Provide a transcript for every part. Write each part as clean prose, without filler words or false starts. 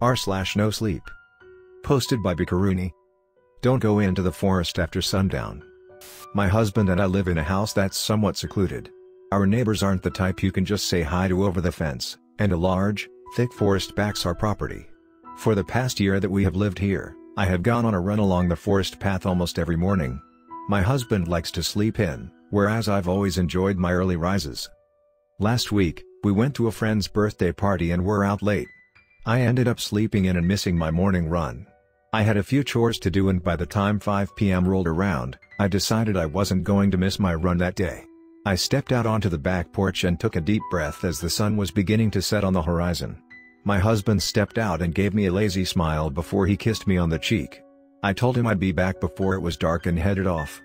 r/NoSleep. Posted by Becarooni. Don't go into the forest after sundown. My husband and I live in a house that's somewhat secluded. Our neighbors aren't the type you can just say hi to over the fence, and a large, thick forest backs our property. For the past year that we have lived here, I have gone on a run along the forest path almost every morning. My husband likes to sleep in, whereas I've always enjoyed my early rises. Last week, we went to a friend's birthday party and were out late. I ended up sleeping in and missing my morning run. I had a few chores to do, and by the time 5 p.m. rolled around, I decided I wasn't going to miss my run that day. I stepped out onto the back porch and took a deep breath as the sun was beginning to set on the horizon. My husband stepped out and gave me a lazy smile before he kissed me on the cheek. I told him I'd be back before it was dark and headed off.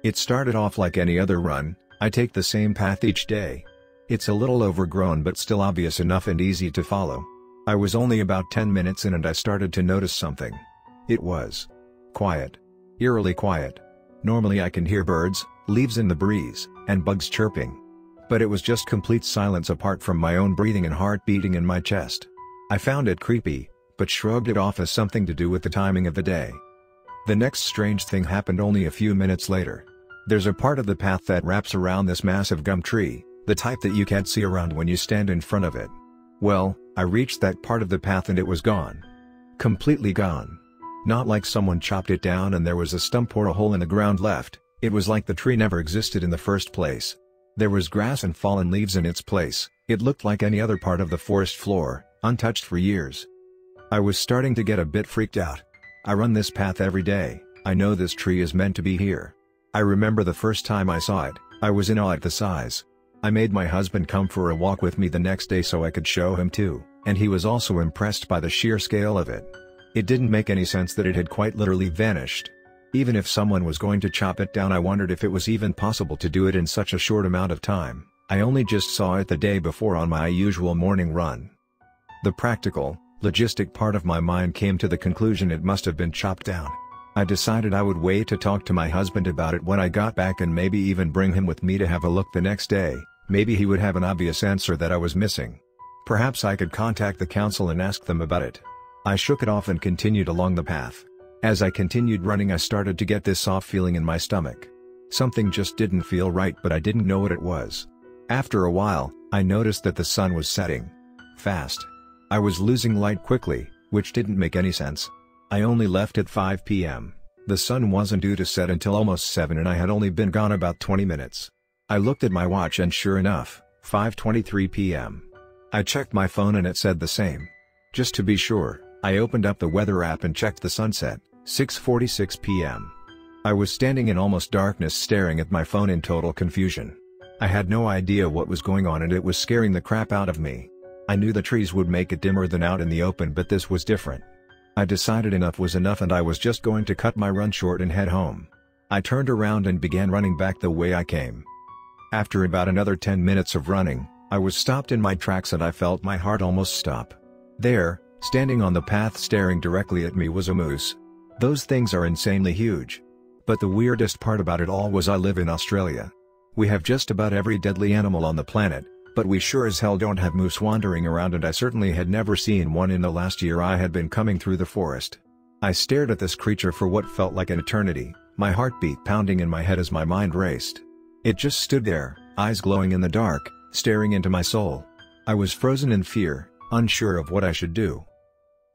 It started off like any other run. I take the same path each day. It's a little overgrown but still obvious enough and easy to follow. I was only about 10 minutes in and I started to notice something. It was quiet. Eerily quiet. Normally I can hear birds, leaves in the breeze, and bugs chirping. But it was just complete silence apart from my own breathing and heart beating in my chest. I found it creepy, but shrugged it off as something to do with the timing of the day. The next strange thing happened only a few minutes later. There's a part of the path that wraps around this massive gum tree, the type that you can't see around when you stand in front of it. Well, I reached that part of the path and it was gone. Completely gone. Not like someone chopped it down and there was a stump or a hole in the ground left. It was like the tree never existed in the first place. There was grass and fallen leaves in its place. It looked like any other part of the forest floor, untouched for years. I was starting to get a bit freaked out. I run this path every day. I know this tree is meant to be here. I remember the first time I saw it, I was in awe at the size. I made my husband come for a walk with me the next day so I could show him too, and he was also impressed by the sheer scale of it. It didn't make any sense that it had quite literally vanished. Even if someone was going to chop it down, I wondered if it was even possible to do it in such a short amount of time. I only just saw it the day before on my usual morning run. The practical, logistic part of my mind came to the conclusion it must have been chopped down. I decided I would wait to talk to my husband about it when I got back and maybe even bring him with me to have a look the next day. Maybe he would have an obvious answer that I was missing. Perhaps I could contact the council and ask them about it. I shook it off and continued along the path. As I continued running, I started to get this off feeling in my stomach. Something just didn't feel right, but I didn't know what it was. After a while, I noticed that the sun was setting fast. I was losing light quickly, which didn't make any sense. I only left at 5 p.m. The sun wasn't due to set until almost 7 and I had only been gone about 20 minutes. I looked at my watch and sure enough, 5:23 p.m. I checked my phone and it said the same. Just to be sure, I opened up the weather app and checked the sunset, 6:46 p.m. I was standing in almost darkness staring at my phone in total confusion. I had no idea what was going on and it was scaring the crap out of me. I knew the trees would make it dimmer than out in the open, but this was different. I decided enough was enough and I was just going to cut my run short and head home. I turned around and began running back the way I came. After about another 10 minutes of running, I was stopped in my tracks and I felt my heart almost stop. There, standing on the path staring directly at me, was a moose. Those things are insanely huge. But the weirdest part about it all was I live in Australia. We have just about every deadly animal on the planet, but we sure as hell don't have moose wandering around, and I certainly had never seen one in the last year I had been coming through the forest. I stared at this creature for what felt like an eternity, my heartbeat pounding in my head as my mind raced. It just stood there, eyes glowing in the dark, staring into my soul. I was frozen in fear, unsure of what I should do.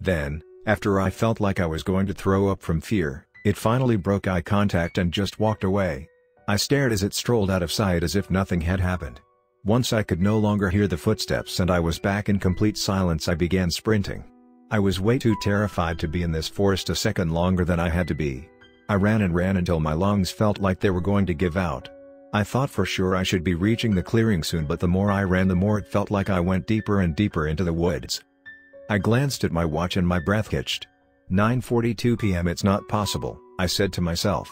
Then, after I felt like I was going to throw up from fear, it finally broke eye contact and just walked away. I stared as it strolled out of sight as if nothing had happened. Once I could no longer hear the footsteps and I was back in complete silence, I began sprinting. I was way too terrified to be in this forest a second longer than I had to be. I ran and ran until my lungs felt like they were going to give out. I thought for sure I should be reaching the clearing soon, but the more I ran the more it felt like I went deeper and deeper into the woods. I glanced at my watch and my breath hitched. 9:42 p.m. It's not possible, I said to myself.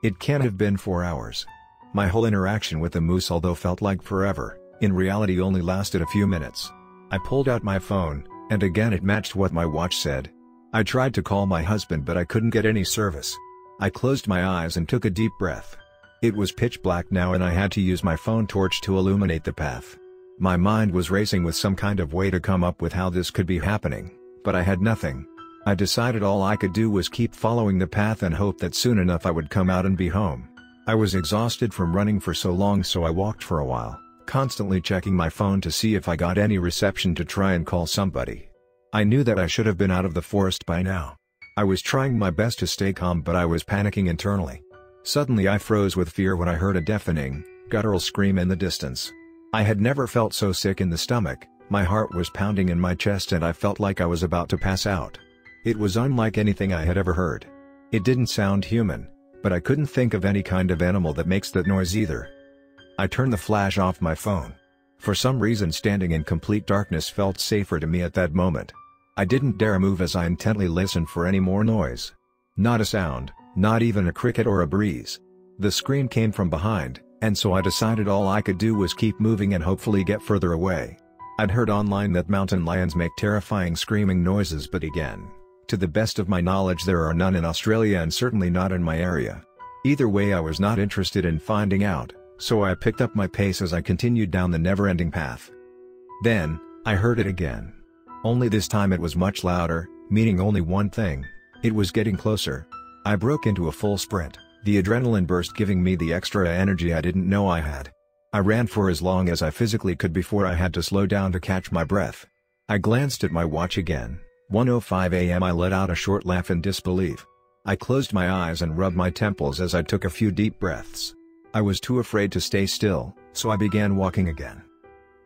It can't have been 4 hours. My whole interaction with the moose, although felt like forever, in reality only lasted a few minutes. I pulled out my phone, and again it matched what my watch said. I tried to call my husband but I couldn't get any service. I closed my eyes and took a deep breath. It was pitch black now and I had to use my phone torch to illuminate the path. My mind was racing with some kind of way to come up with how this could be happening, but I had nothing. I decided all I could do was keep following the path and hope that soon enough I would come out and be home. I was exhausted from running for so long, so I walked for a while, constantly checking my phone to see if I got any reception to try and call somebody. I knew that I should have been out of the forest by now. I was trying my best to stay calm, but I was panicking internally. Suddenly I froze with fear when I heard a deafening, guttural scream in the distance. I had never felt so sick in the stomach. My heart was pounding in my chest and I felt like I was about to pass out. It was unlike anything I had ever heard. It didn't sound human, but I couldn't think of any kind of animal that makes that noise either. I turned the flash off my phone. For some reason, standing in complete darkness felt safer to me at that moment. I didn't dare move as I intently listened for any more noise. Not a sound, not even a cricket or a breeze. The scream came from behind, and so I decided all I could do was keep moving and hopefully get further away. I'd heard online that mountain lions make terrifying screaming noises, but again, to the best of my knowledge, there are none in Australia and certainly not in my area. Either way, I was not interested in finding out, so I picked up my pace as I continued down the never-ending path. Then, I heard it again. Only this time it was much louder, meaning only one thing: it was getting closer. I broke into a full sprint, the adrenaline burst giving me the extra energy I didn't know I had. I ran for as long as I physically could before I had to slow down to catch my breath. I glanced at my watch again. 1:05 a.m. I let out a short laugh in disbelief. I closed my eyes and rubbed my temples as I took a few deep breaths. I was too afraid to stay still, so I began walking again.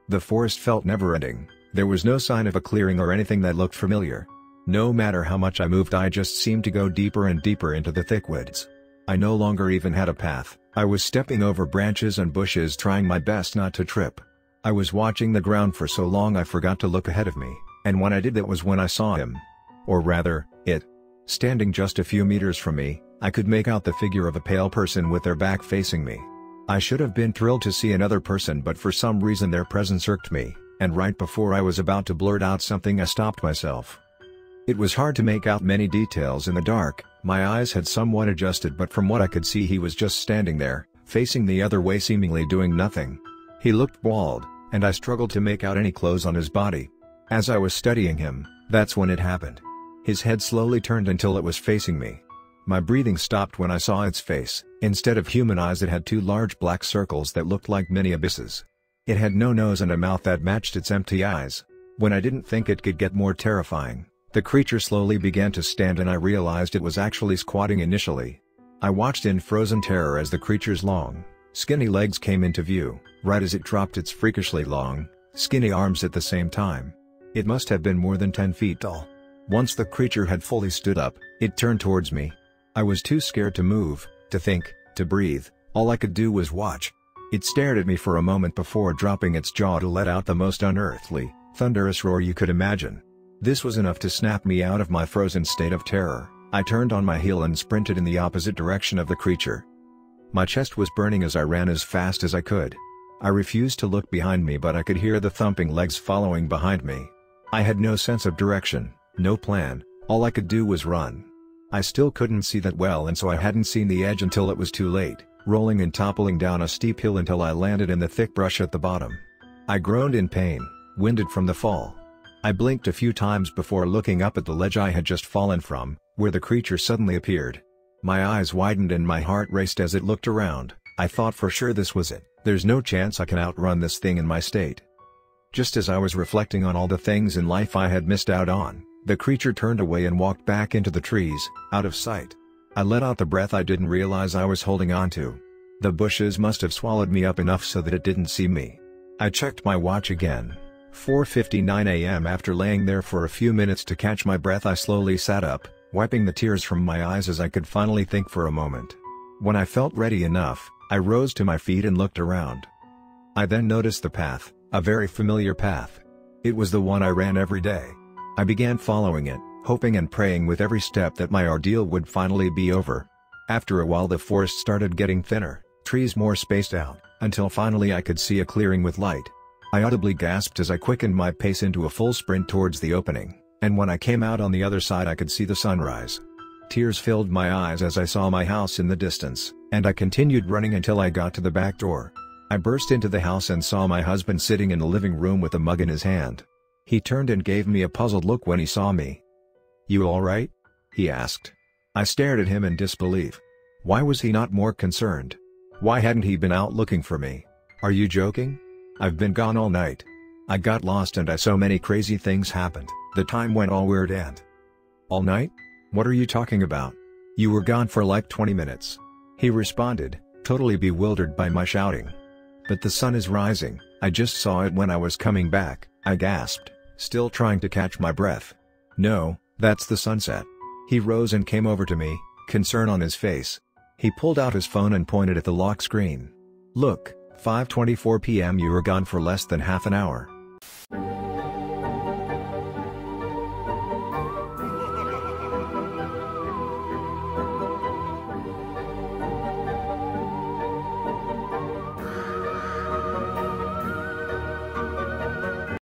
The forest felt never-ending. There was no sign of a clearing or anything that looked familiar. No matter how much I moved, I just seemed to go deeper and deeper into the thick woods. I no longer even had a path. I was stepping over branches and bushes, trying my best not to trip. I was watching the ground for so long I forgot to look ahead of me, and when I did, that was when I saw him. Or rather, it. Standing just a few meters from me, I could make out the figure of a pale person with their back facing me. I should have been thrilled to see another person, but for some reason their presence irked me, and right before I was about to blurt out something, I stopped myself. It was hard to make out many details in the dark. My eyes had somewhat adjusted, but from what I could see, he was just standing there, facing the other way, seemingly doing nothing. He looked bald, and I struggled to make out any clothes on his body. As I was studying him, that's when it happened. His head slowly turned until it was facing me. My breathing stopped when I saw its face. Instead of human eyes, it had two large black circles that looked like mini abysses. It had no nose and a mouth that matched its empty eyes. When I didn't think it could get more terrifying, the creature slowly began to stand, and I realized it was actually squatting initially. I watched in frozen terror as the creature's long, skinny legs came into view, right as it dropped its freakishly long, skinny arms at the same time. It must have been more than 10 feet tall. Once the creature had fully stood up, it turned towards me. I was too scared to move, to think, to breathe. All I could do was watch. It stared at me for a moment before dropping its jaw to let out the most unearthly, thunderous roar you could imagine. This was enough to snap me out of my frozen state of terror. I turned on my heel and sprinted in the opposite direction of the creature. My chest was burning as I ran as fast as I could. I refused to look behind me, but I could hear the thumping legs following behind me. I had no sense of direction, no plan. All I could do was run. I still couldn't see that well, and so I hadn't seen the edge until it was too late, rolling and toppling down a steep hill until I landed in the thick brush at the bottom. I groaned in pain, winded from the fall. I blinked a few times before looking up at the ledge I had just fallen from, where the creature suddenly appeared. My eyes widened and my heart raced as it looked around. I thought for sure this was it. There's no chance I can outrun this thing in my state. Just as I was reflecting on all the things in life I had missed out on, the creature turned away and walked back into the trees, out of sight. I let out the breath I didn't realize I was holding on to. The bushes must have swallowed me up enough so that it didn't see me. I checked my watch again. 4:59 a.m. After laying there for a few minutes to catch my breath, I slowly sat up, wiping the tears from my eyes as I could finally think for a moment. When I felt ready enough, I rose to my feet and looked around. I then noticed the path, a very familiar path. It was the one I ran every day. I began following it, hoping and praying with every step that my ordeal would finally be over. After a while the forest started getting thinner, trees more spaced out, until finally I could see a clearing with light. I audibly gasped as I quickened my pace into a full sprint towards the opening, and when I came out on the other side I could see the sunrise. Tears filled my eyes as I saw my house in the distance, and I continued running until I got to the back door. I burst into the house and saw my husband sitting in the living room with a mug in his hand. He turned and gave me a puzzled look when he saw me. "You alright?" he asked. I stared at him in disbelief. Why was he not more concerned? Why hadn't he been out looking for me? "Are you joking? I've been gone all night. I got lost and so many crazy things happened, the time went all weird and..." "All night? What are you talking about? You were gone for like 20 minutes. He responded, totally bewildered by my shouting. "But the sun is rising, I just saw it when I was coming back," I gasped, still trying to catch my breath. "No, that's the sunset." He rose and came over to me, concern on his face. He pulled out his phone and pointed at the lock screen. "Look, 5:24 p.m. You were gone for less than half an hour."